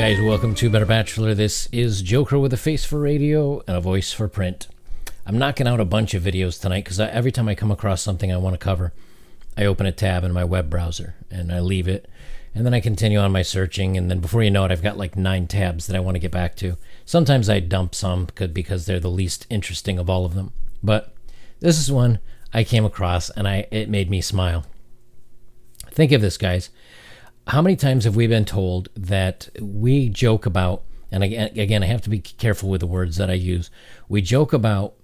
guys, welcome to Better Bachelor. This is Joker with a face for radio and a voice for print. I'm knocking out a bunch of videos tonight because every time I come across something I want to cover, I open a tab in my web browser and I leave it, and then I continue on my searching, and then before you know it, I've got like 9 tabs that I want to get back to. Sometimes I dump some because they're the least interesting of all of them, but this is one I came across and it made me smile. Think of this, guys. How many times have we been told that we joke about, and again, I have to be careful with the words that I use. We joke about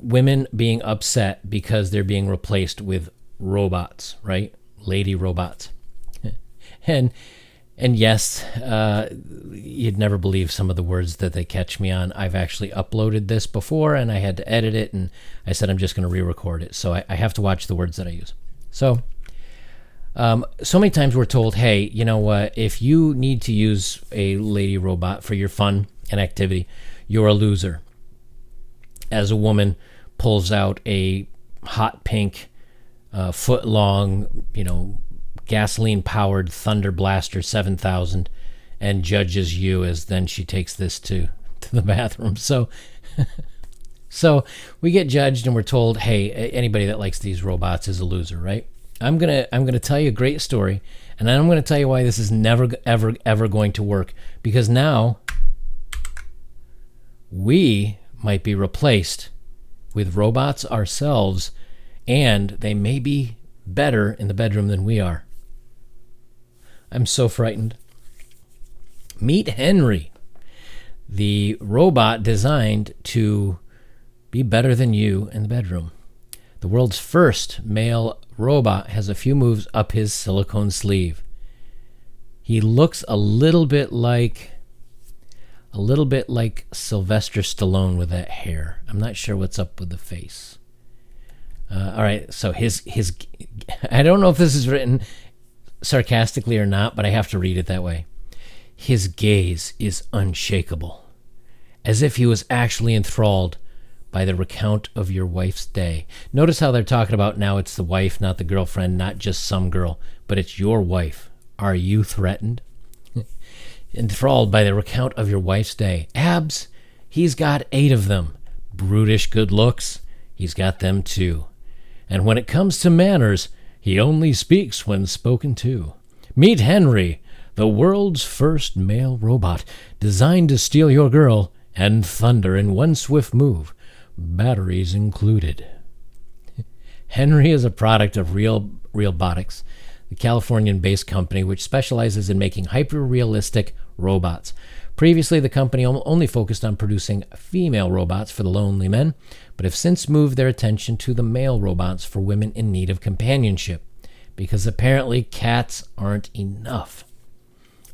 women being upset because they're being replaced with robots, right? Lady robots. And yes, you'd never believe some of the words that they catch me on. I've actually uploaded this before, and I had to edit it, and I said I'm just going to re-record it. So I have to watch the words that I use. So many times we're told, hey, you know what? If you need to use a lady robot for your fun and activity, you're a loser. As a woman pulls out a hot pink, foot-long, gasoline-powered Thunder Blaster 7000 and judges you as then she takes this to the bathroom. So we get judged and we're told, hey, anybody that likes these robots is a loser, right? I'm gonna tell you a great story, and then I'm gonna tell you why this is never, ever going to work, because now we might be replaced with robots ourselves, and they may be better in the bedroom than we are. I'm so frightened. Meet Henry, the robot designed to be better than you in the bedroom. The world's first male robot has a few moves up his silicone sleeve. He looks a little bit like Sylvester Stallone with that hair. I'm not sure what's up with the face. All right, so his I don't know if this is written sarcastically or not, but I have to read it that way. His gaze is unshakable, as if he was actually enthralled by the recount of your wife's day. Notice how they're talking about now it's the wife, not the girlfriend, not just some girl, but it's your wife. Are you threatened? Enthralled by the recount of your wife's day. Abs, he's got 8 of them. Brutish good looks, he's got them too. And when it comes to manners, he only speaks when spoken to. Meet Henry, the world's first male robot, designed to steal your girl and thunder in one swift move. Batteries included. Henry is a product of Realbotics, the Californian-based company which specializes in making hyper-realistic robots. Previously, the company only focused on producing female robots for the lonely men, but have since moved their attention to the male robots for women in need of companionship, because apparently cats aren't enough.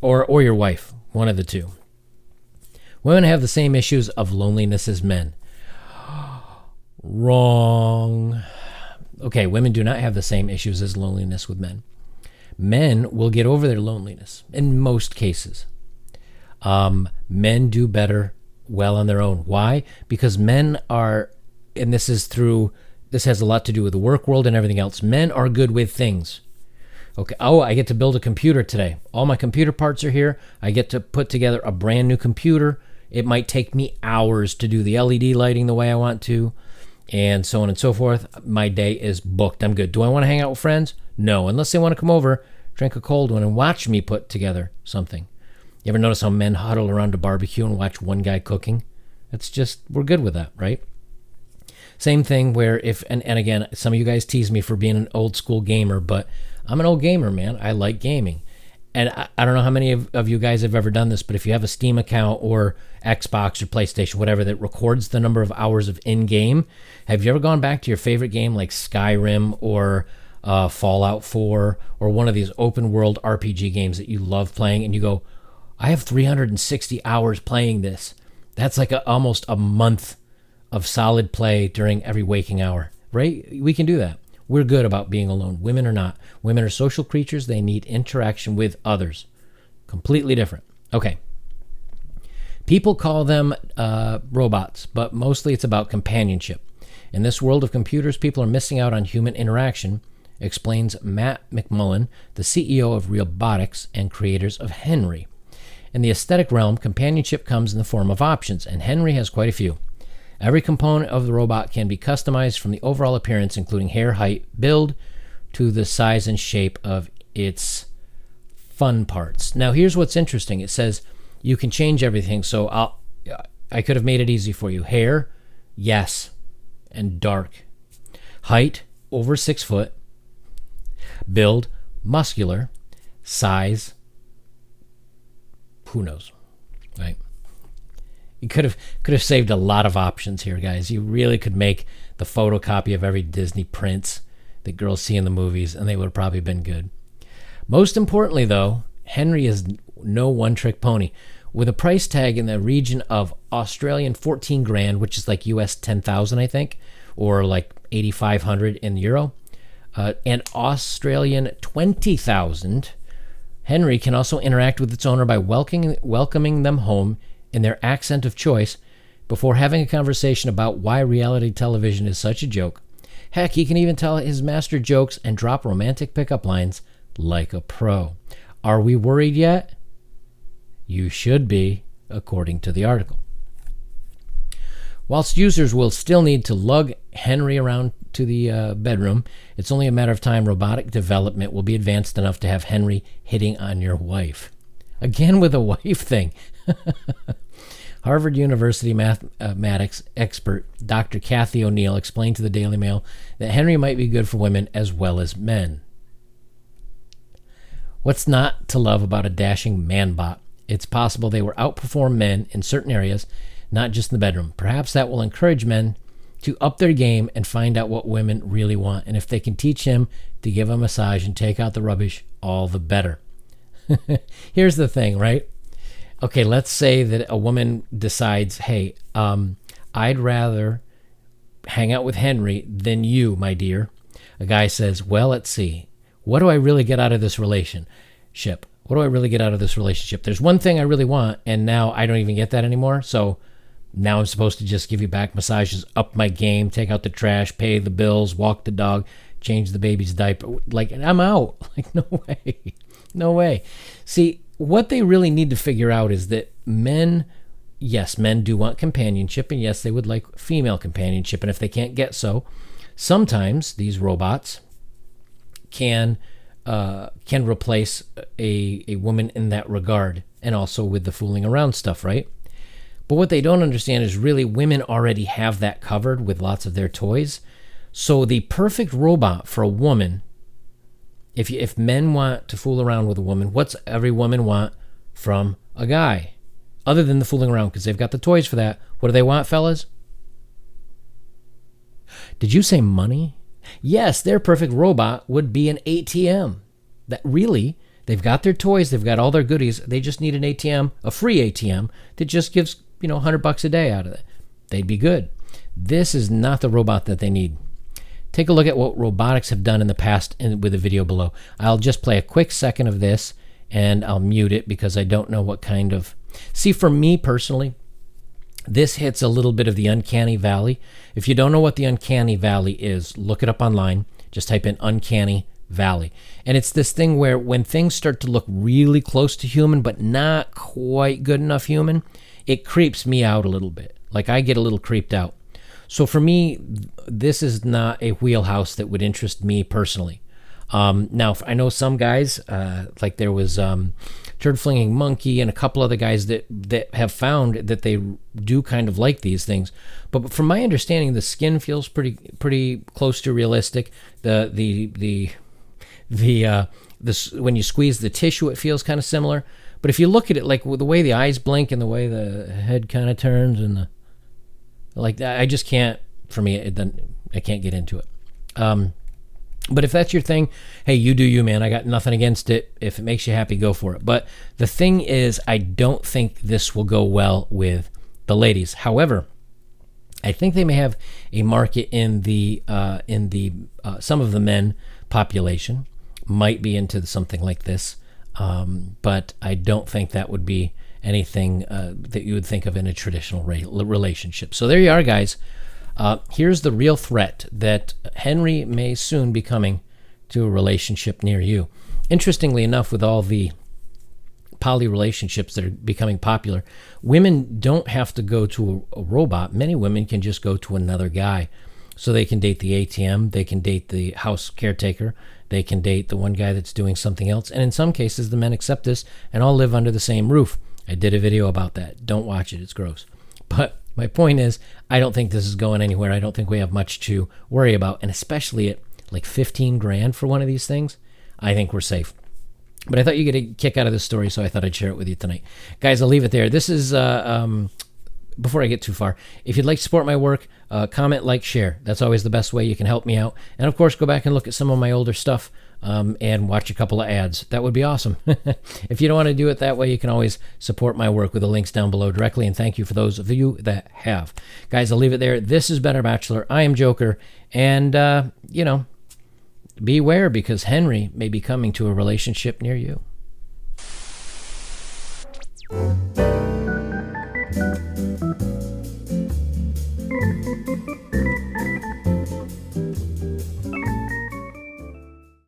Or your wife, one of the two. Women have the same issues of loneliness as men. Wrong. Okay, women do not have the same issues as loneliness with men. Men will get over their loneliness in most cases. Men do better well on their own. Why? Because men are, and this has a lot to do with the work world and everything else. Men are good with things. Okay. Oh, I get to build a computer today. All my computer parts are here. I get to put together a brand new computer. It might take me hours to do the LED lighting the way I want to, and so on and so forth. My day is booked. I'm good. Do I want to hang out with friends? No, unless they want to come over, drink a cold one, and watch me put together something. You ever notice how men huddle around a barbecue and watch one guy cooking? It's just, we're good with that, right? Same thing where and again, some of you guys tease me for being an old school gamer, but I'm an old gamer, man. I like gaming. And I don't know how many of you guys have ever done this, but if you have a Steam account or Xbox or PlayStation, whatever, that records the number of hours of in-game, have you ever gone back to your favorite game like Skyrim or Fallout 4 or one of these open world RPG games that you love playing, and you go, I have 360 hours playing this. That's like almost a month of solid play during every waking hour, right? We can do that. We're good about being alone. Women are not. Women are social creatures. They need interaction with others. Completely different. Okay. People call them robots, but mostly it's about companionship. In this world of computers, people are missing out on human interaction explains Matt McMullen, the CEO of Realbotix and creators of Henry. In the aesthetic realm, companionship comes in the form of options, and Henry has quite a few. Every component of the robot can be customized from the overall appearance, including hair, height, build, to the size and shape of its fun parts. Now, here's what's interesting. It says you can change everything, so I could have made it easy for you. Hair, yes, and dark. Height, over 6 foot. Build, muscular. Size, who knows, right? You could have saved a lot of options here, guys. You really could make the photocopy of every Disney prince that girls see in the movies, and they would have probably been good. Most importantly, though, Henry is no one-trick pony. With a price tag in the region of Australian 14 grand, which is like US 10,000, I think, or like 8,500 in euro, and Australian 20,000, Henry can also interact with its owner by welcoming them home in their accent of choice before having a conversation about why reality television is such a joke. Heck, he can even tell his master jokes and drop romantic pickup lines like a pro. Are we worried yet? You should be, according to the article. Whilst users will still need to lug Henry around to the bedroom, it's only a matter of time robotic development will be advanced enough to have Henry hitting on your wife. Again with a wife thing. Harvard University mathematics expert Dr. Kathy O'Neill explained to the Daily Mail that Henry might be good for women as well as men. What's not to love about a dashing man-bot? It's possible they will outperform men in certain areas, not just in the bedroom. Perhaps that will encourage men to up their game and find out what women really want. And if they can teach him to give a massage and take out the rubbish, all the better. Here's the thing, right? Okay, let's say that a woman decides, hey, I'd rather hang out with Henry than you, my dear. A guy says, well, let's see. What do I really get out of this relationship? What do I really get out of this relationship? There's one thing I really want, and now I don't even get that anymore. So now I'm supposed to just give you back massages, up my game, take out the trash, pay the bills, walk the dog, change the baby's diaper. Like, I'm out. Like, no way. No way. See, what they really need to figure out is that men do want companionship, and yes, they would like female companionship. And if they can't get so, sometimes these robots can replace a woman in that regard, and also with the fooling around stuff, right? But what they don't understand is really women already have that covered with lots of their toys. So the perfect robot for a woman, if men want to fool around with a woman, what's every woman want from a guy? Other than the fooling around, because they've got the toys for that. What do they want, fellas? Did you say money? Yes, their perfect robot would be an ATM. That really, they've got their toys, they've got all their goodies. They just need an ATM, a free ATM that just gives, $100 a day out of it. They'd be good. This is not the robot that they need. Take a look at what robotics have done in the past with the video below. I'll just play a quick second of this and I'll mute it because I don't know what kind of... See, for me personally, this hits a little bit of the uncanny valley. If you don't know what the uncanny valley is, look it up online. Just type in uncanny valley. And it's this thing where when things start to look really close to human but not quite good enough human, it creeps me out a little bit. Like, I get a little creeped out. So for me, this is not a wheelhouse that would interest me personally. Now, I know some guys, like there was Turd Flinging Monkey and a couple other guys that have found that they do kind of like these things. But from my understanding, the skin feels pretty close to realistic. The when you squeeze the tissue, it feels kind of similar. But if you look at it, like the way the eyes blink and the way the head kind of turns and I just can't. For me, I can't get into it. But if that's your thing, hey, you do you, man. I got nothing against it. If it makes you happy, go for it. But the thing is, I don't think this will go well with the ladies. However, I think they may have a market in the some of the men population might be into something like this. But I don't think that would be anything that you would think of in a traditional relationship. So there you are, guys. Here's the real threat that Henry may soon be coming to a relationship near you. Interestingly enough, with all the poly relationships that are becoming popular, women don't have to go to a robot. Many women can just go to another guy. So they can date the ATM, they can date the house caretaker, they can date the one guy that's doing something else. And in some cases, the men accept this and all live under the same roof. I did a video about that. Don't watch it. It's gross. But my point is, I don't think this is going anywhere. I don't think we have much to worry about. And especially at like 15 grand for one of these things, I think we're safe. But I thought you'd get a kick out of this story, so I thought I'd share it with you tonight. Guys, I'll leave it there. This is, before I get too far, if you'd like to support my work, comment, like, share. That's always the best way you can help me out. And of course, go back and look at some of my older stuff and watch a couple of ads. That would be awesome. If you don't want to do it that way, you can always support my work with the links down below directly. And thank you for those of you that have. Guys, I'll leave it there. This is Better Bachelor. I am Joker. And, beware, because Henry may be coming to a relationship near you.